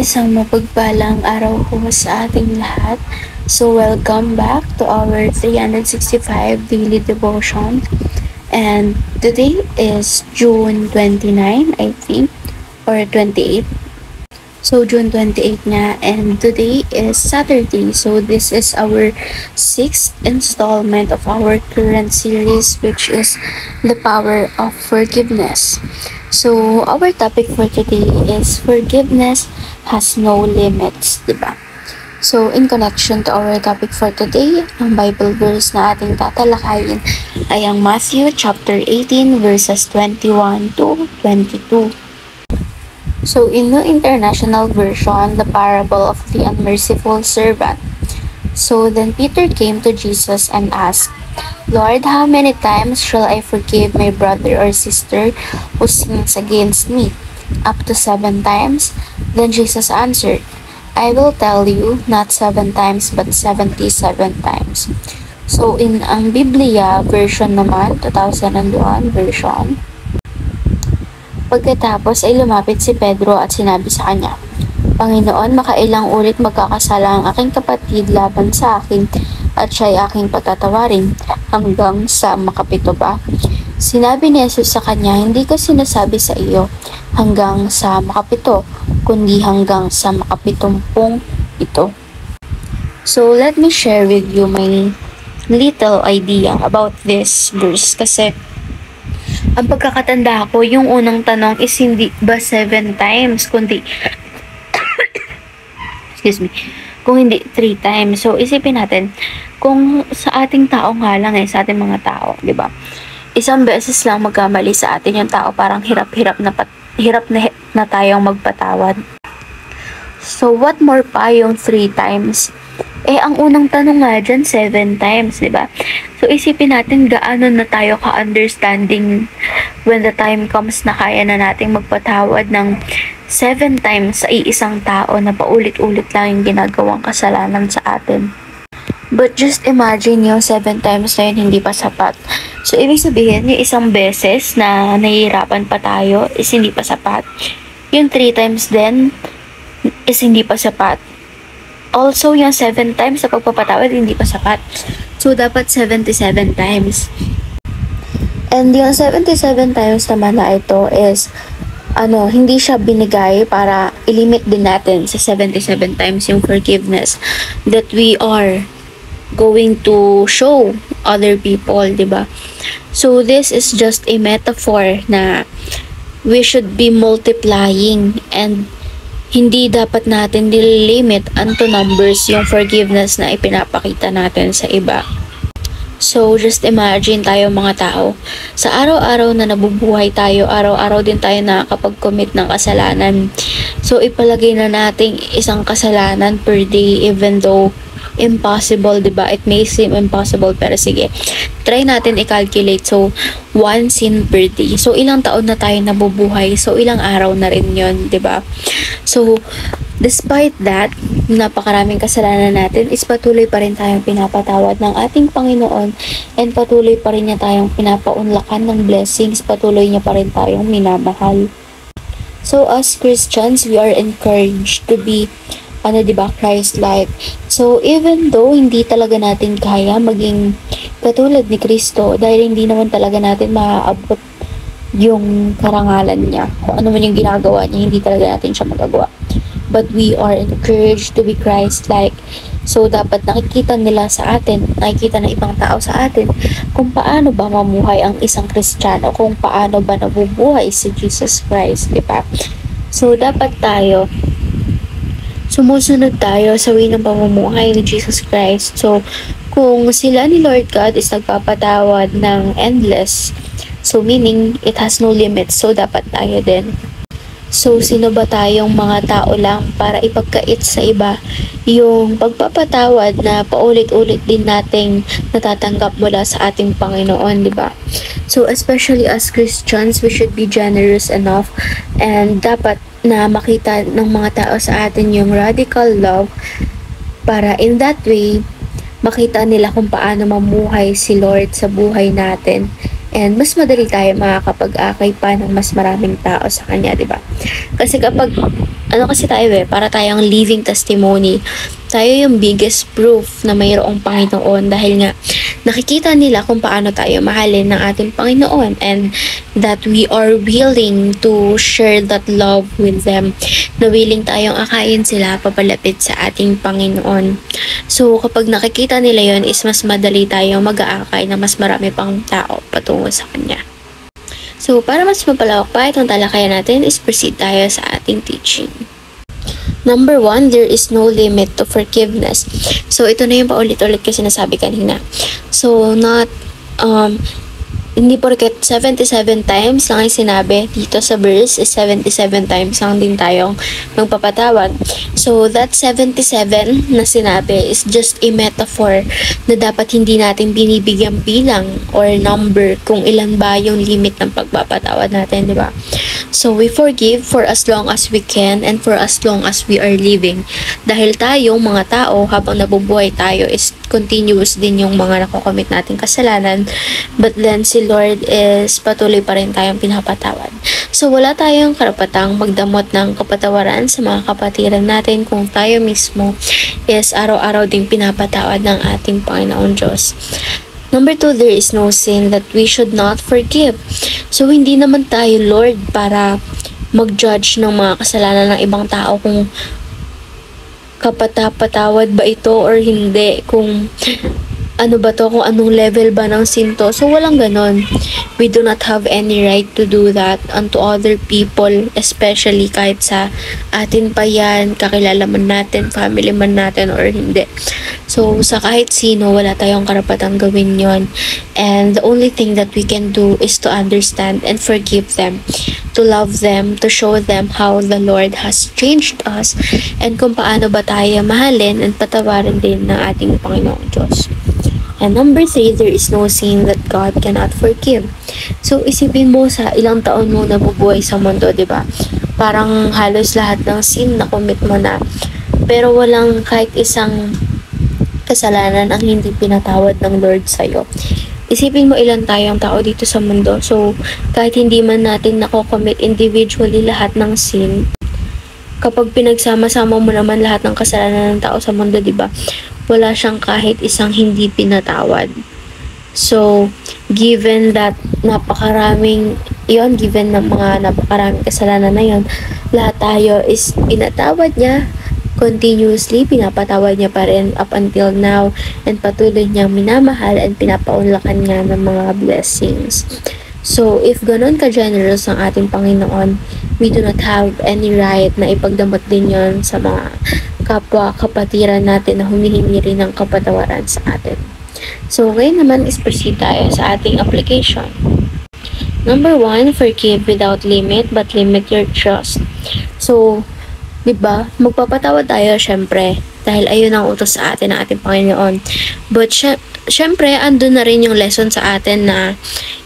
Isang mapagpalang araw po sa ating lahat. So welcome back to our 365 daily devotion. And today is June 29, I think, or 28. So June 28 nga, and today is Saturday. So this is our 6th installment of our current series, which is the power of forgiveness. So our topic for today is forgiveness has no limits, diba? So in connection to our topic for today, ang Bible verse na ating tatalakayin ay ang Matthew chapter 18 verses 21 to 22. So in the International Version, the parable of the unmerciful servant. So then Peter came to Jesus and asked, "Lord, how many times shall I forgive my brother or sister who sins against me? Up to 7 times? Then Jesus answered, I will tell you, not 7 times but 77 times. So in ang Biblia version naman, 2001 version, pagkatapos ay lumapit si Pedro at sinabi sa kanya, Panginoon, makailang ulit magkakasala ang aking kapatid laban sa akin at siya'y aking patatawarin hanggang sa makapito ba? Sinabi ni Jesus sa kanya, hindi ko sinasabi sa iyo hanggang sa makapito, kundi hanggang sa makapitumpung ito. So let me share with you my little idea about this verse kasi ang pagkakatanda ko, yung unang tanong is hindi ba 7 times, kundi kung hindi 3 times. So isipin natin, kung sa ating tao nga lang sa ating mga tao, di ba? Isang beses lang magkamali sa atin yung tao, parang hirap na tayong magpatawad. So what more pa yung 3 times? Ang unang tanong nga dyan, 7 times, di ba? So isipin natin gaano na tayo ka-understanding when the time comes na kaya na nating magpatawad ng 7 times sa iisang tao na paulit-ulit lang yung ginagawang kasalanan sa atin. But just imagine yung 7 times na yun hindi pa sapat. So ibig sabihin, yung isang beses na nahihirapan pa tayo is hindi pa sapat. Yung 3 times din is hindi pa sapat. Also, yung 7 times sa pagpapatawad hindi pa sapat. So dapat 77 times. And yung 77 times naman na ito is hindi siya binigay para ilimit din natin sa 77 times yung forgiveness that we are going to show other people, diba? So this is just a metaphor na we should be multiplying and hindi dapat natin nilimit unto numbers yung forgiveness na ipinapakita natin sa iba. So, just imagine tayo mga tao. Sa araw-araw na nabubuhay tayo, araw-araw din tayo nakakapag-commit ng kasalanan. So, ipalagay na natin isang kasalanan per day even though impossible, diba? It may seem impossible, pero sige. Try natin i-calculate. So, 1 sin per day. So, ilang taon na tayo nabubuhay. So, ilang araw na rin yun, diba? So, despite that, napakaraming kasalanan natin, is patuloy pa rin tayong pinapatawad ng ating Panginoon and patuloy pa rin niya tayong pinapaunlakan ng blessings, patuloy niya pa rin tayong minamahal. So as Christians, we are encouraged to be Christ-like. So even though hindi talaga natin kaya maging katulad ni Kristo, dahil hindi naman talaga natin maaabot yung karangalan niya, kung ano man yung ginagawa niya, hindi talaga natin siya magagawa. But we are encouraged to be Christ-like. So, dapat nakikita nila sa atin, nakikita ng ibang tao sa atin, kung paano ba mamuhay ang isang Kristiyano, kung paano ba nabubuhay si Jesus Christ, diba? So, dapat tayo, sumusunod tayo sa way ng pamumuhay ni Jesus Christ. So, kung sila ni Lord God is nagpapatawad ng endless, so meaning, it has no limits. So, dapat tayo din. So, sino ba tayong mga tao lang para ipagkait sa iba yung pagpapatawad na paulit-ulit din nating natatanggap mula sa ating Panginoon, di ba? So, especially as Christians, we should be generous enough and dapat na makita ng mga tao sa atin yung radical love para in that way, makita nila kung paano mamuhay si Lord sa buhay natin. And mas madali tayo makakapag-akay pa ng mas maraming tao sa Kanya, di ba? Kasi kapag ano kasi tayo para tayong living testimony. Tayo yung biggest proof na mayroong Panginoon dahil nga nakikita nila kung paano tayo mahalin ng ating Panginoon and that we are willing to share that love with them. Na willing tayong akayin sila papalapit sa ating Panginoon. So kapag nakikita nila yon is mas madali tayong mag-aakay na mas marami pang tao patungo sa Kanya. So para mas mapalawak pa itong talakayan natin is proceed tayo sa ating teaching. Number 1, there is no limit to forgiveness. So, ito na yung paulit-ulit kasi sinasabi kanina. So, hindi porket 77 times lang yung sinabi dito sa verse, is 77 times lang din tayong magpapatawad. So, that 77 na sinabi is just a metaphor na dapat hindi natin binibigyan bilang or number kung ilan ba yung limit ng pagpapatawad natin, di ba? So, we forgive for as long as we can and for as long as we are living. Dahil tayong mga tao, habang nabubuhay tayo, is continuous din yung mga nakocommit nating kasalanan. But then, si Lord is patuloy pa rin tayong pinapatawad. So, wala tayong karapatang magdamot ng kapatawaran sa mga kapatiran natin kung tayo mismo is araw-araw ding pinapatawad ng ating Panginoon Diyos. Number 2, there is no sin that we should not forgive. So, hindi naman tayo, Lord, para mag-judge ng mga kasalanan ng ibang tao kung kapatawad ba ito or hindi, kung ano ba to, kung anong level ba ng sin to. So, walang ganon. We do not have any right to do that unto other people, especially kahit sa atin pa yan, kakilala man natin, family man natin, or hindi. So, sa kahit sino, wala tayong karapatang gawin yon. And the only thing that we can do is to understand and forgive them, to love them, to show them how the Lord has changed us, and kung paano ba tayo mahalin and patawarin din ng ating Panginoong Diyos. And number 3, there is no sin that God cannot forgive. So, isipin mo sa ilang taon mo nabubuhay sa mundo, di ba? Parang halos lahat ng sin na commit mo na. Pero walang kahit isang kasalanan ang hindi pinatawad ng Lord sa'yo. Isipin mo ilang tayong tao dito sa mundo. So, kahit hindi man natin nakocommit individually lahat ng sin, kapag pinagsama-sama mo naman lahat ng kasalanan ng tao sa mundo, di ba? Wala siyang kahit isang hindi pinatawad. So, given that given na mga napakaraming kasalanan na yon, lahat tayo is pinatawad niya continuously, pinapatawad niya pa rin up until now, and patuloy niyang minamahal and pinapaunlakan niya ng mga blessings. So, if ganon ka-generous ang ating Panginoon, we do not have any right na ipagdamot din yon sa mga kapwa kapatiran natin na humihingi rin ng kapatawaran sa atin. So, ngayon naman is proceed tayo sa ating application. Number 1, forgive without limit but limit your trust. So, diba, magpapatawad tayo syempre dahil ayun ang utos sa atin ng ating Panginoon. But syempre, andun na rin yung lesson sa atin na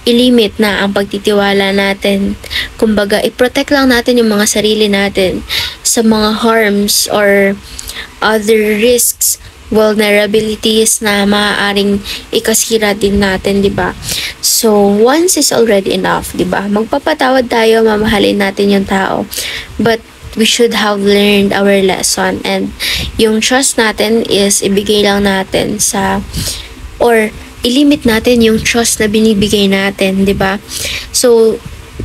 ilimit na ang pagtitiwala natin. Kumbaga, i-protect lang natin yung mga sarili natin sa mga harms or other risks, vulnerabilities na maaaring ikasira din natin, di ba? So, once is already enough, di ba? Magpapatawad tayo, mamahalin natin yung tao. But we should have learned our lesson, and yung trust natin is ibigay lang natin or ilimit natin yung trust na binibigay natin, di ba? So,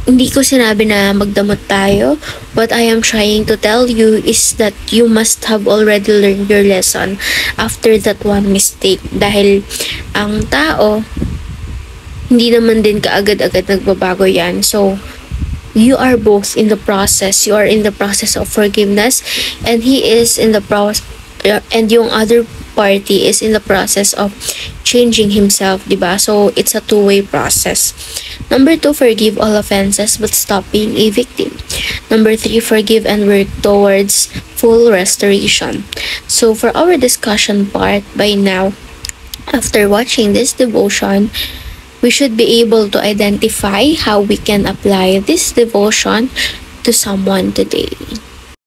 hindi ko sinabi na magdamot tayo. What I am trying to tell you is that you must have already learned your lesson after that one mistake. Dahil ang tao, hindi naman din kaagad-agad nagbabago yan. So, you are both in the process. You are in the process of forgiveness, and he is in the process, and yung other party is in the process of changing himself, diba? So, it's a two-way process. Number 2, forgive all offenses but stop being a victim. Number 3, forgive and work towards full restoration. So, for our discussion part, by now, after watching this devotion, we should be able to identify how we can apply this devotion to someone today.